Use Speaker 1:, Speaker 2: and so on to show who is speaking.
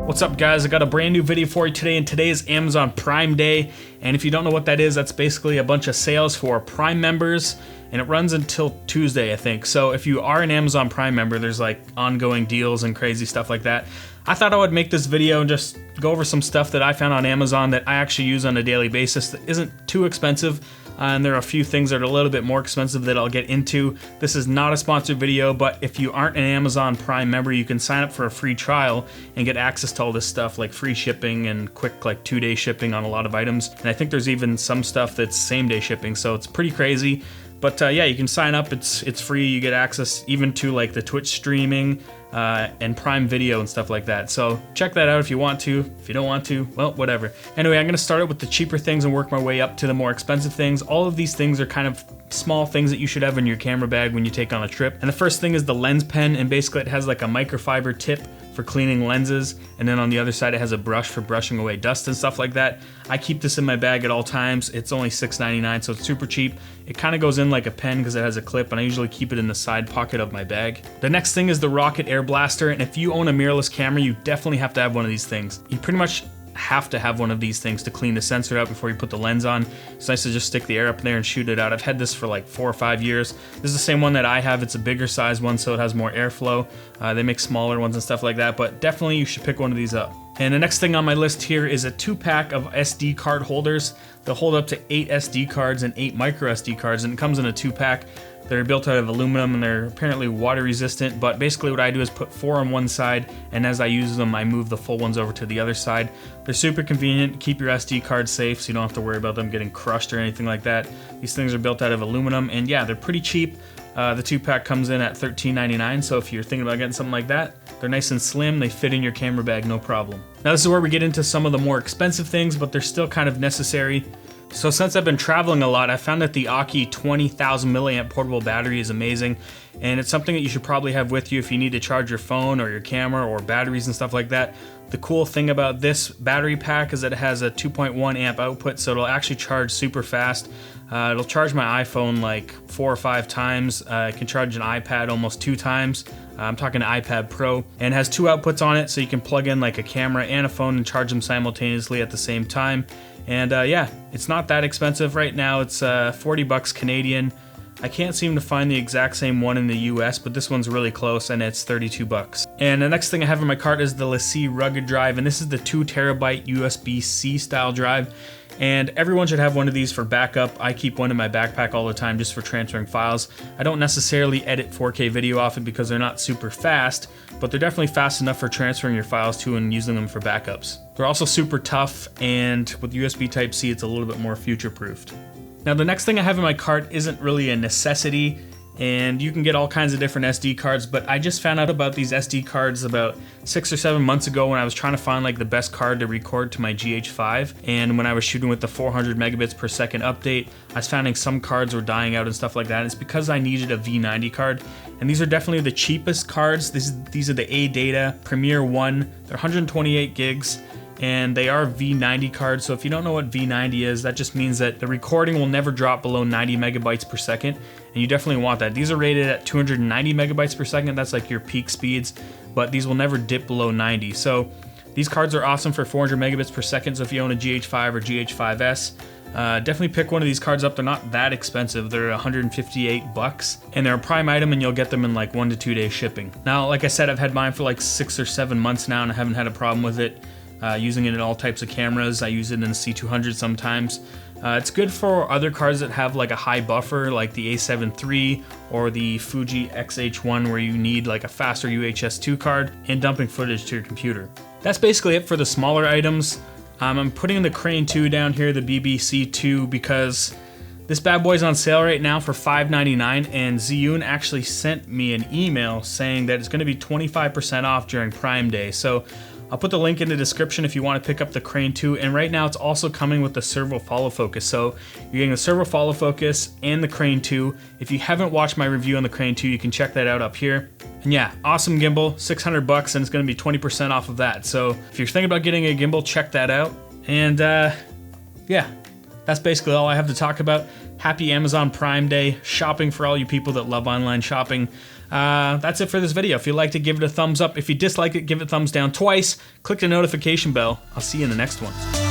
Speaker 1: What's up, guys? I got a brand new video for you today, and today is Amazon Prime Day. And if you don't know what that is, that's basically a bunch of sales for Prime members, and it runs until Tuesday, I think. So if you are an Amazon Prime member, there's like ongoing deals and crazy stuff like that. I thought I would make this video and just go over some stuff that I found on Amazon that I actually use on a daily basis that isn't too expensive. And there are a few things that are a little bit more expensive that I'll get into. This is not a sponsored video, but if you aren't an Amazon Prime member, you can sign up for a free trial and get access to all this stuff like free shipping and quick like 2-day shipping on a lot of items. And I think there's even some stuff that's same-day shipping, so it's pretty crazy. But yeah, you can sign up, it's free, you get access even to like the Twitch streaming and Prime Video and stuff like that. So check that out if you want to. If you don't want to, well, whatever. Anyway, I'm gonna start out with the cheaper things and work my way up to the more expensive things. All of these things are kind of small things that you should have in your camera bag when you take on a trip. And the first thing is the lens pen, and basically it has like a microfiber tip for cleaning lenses, and then on the other side it has a brush for brushing away dust and stuff like that. I keep this in my bag at all times. It's only $6.99, so it's super cheap. It kind of goes in like a pen because it has a clip, and I usually keep it in the side pocket of my bag. The next thing is the Rocket Air Blaster, and if you own a mirrorless camera, you definitely have to have one of these things. You pretty much have to have one of these things to clean the sensor out before you put the lens on. It's nice to just stick the air up there and shoot it out. I've had this for like 4 or 5 years. This is the same one that I have. It's a bigger size one, so it has more airflow. They make smaller ones and stuff like that, but definitely you should pick one of these up. And the next thing on my list here is a 2-pack of SD card holders. They'll hold up to 8 SD cards and 8 micro SD cards, and it comes in a 2-pack. They're built out of aluminum and they're apparently water resistant, but basically what I do is put 4 on one side, and as I use them, I move the full ones over to the other side. They're super convenient, keep your SD cards safe so you don't have to worry about them getting crushed or anything like that. These things are built out of aluminum, and yeah, they're pretty cheap. The 2-pack comes in at $13.99, so if you're thinking about getting something like that, they're nice and slim, they fit in your camera bag, no problem. Now this is where we get into some of the more expensive things, but they're still kind of necessary. So since I've been traveling a lot, I found that the Aki 20,000 milliamp portable battery is amazing, and it's something that you should probably have with you if you need to charge your phone or your camera or batteries and stuff like that. The cool thing about this battery pack is that it has a 2.1 amp output, so it'll actually charge super fast. It'll charge my iPhone like 4 or 5 times. It can charge an iPad almost 2 times. I'm talking iPad Pro, and it has 2 outputs on it, so you can plug in like a camera and a phone and charge them simultaneously at the same time. And yeah, it's not that expensive right now. It's 40 bucks Canadian. I can't seem to find the exact same one in the US, but this one's really close, and it's 32 bucks. And the next thing I have in my cart is the LaCie Rugged Drive, and this is the 2 terabyte USB-C style drive. And everyone should have one of these for backup. I keep one in my backpack all the time just for transferring files. I don't necessarily edit 4K video off it because they're not super fast, but they're definitely fast enough for transferring your files to and using them for backups. They're also super tough, and with USB Type-C, it's a little bit more future-proofed. Now the next thing I have in my cart isn't really a necessity, and you can get all kinds of different SD cards, but I just found out about these SD cards about 6 or 7 months ago when I was trying to find like the best card to record to my GH5, and when I was shooting with the 400 megabits per second update, I was finding some cards were dying out and stuff like that, and it's because I needed a V90 card, and these are definitely the cheapest cards. These are the ADATA Premier 1, they're 128 gigs, and they are V90 cards, so if you don't know what V90 is, that just means that the recording will never drop below 90 megabytes per second, and you definitely want that. These are rated at 290 megabytes per second, that's like your peak speeds, but these will never dip below 90. So these cards are awesome for 400 megabits per second, so if you own a GH5 or GH5S, definitely pick one of these cards up. They're not that expensive. They're 158 bucks, and they're a Prime item, and you'll get them in like 1 to 2 days shipping. Now, like I said, I've had mine for like 6 or 7 months now, and I haven't had a problem with it. Using it in all types of cameras. I use it in the C200 sometimes. It's good for other cards that have like a high buffer, like the A7 III or the Fuji X-H1, where you need like a faster UHS-2 card and dumping footage to your computer. That's basically it for the smaller items. I'm putting the Crane 2 down here, the BBC2, because this bad boy's on sale right now for $5.99, and Zhiyun actually sent me an email saying that it's going to be 25% off during Prime Day. So I'll put the link in the description if you want to pick up the Crane 2, and right now it's also coming with the servo follow focus. So you're getting the servo follow focus and the Crane 2. If you haven't watched my review on the Crane 2, you can check that out up here. And yeah, awesome gimbal, 600 bucks, and it's going to be 20% off of that. So if you're thinking about getting a gimbal, check that out. And yeah, that's basically all I have to talk about. Happy Amazon Prime Day shopping for all you people that love online shopping. that's it for this video. If you liked it, give it a thumbs up. If you dislike it, give it a thumbs down twice. Click the notification bell. I'll see you in the next one.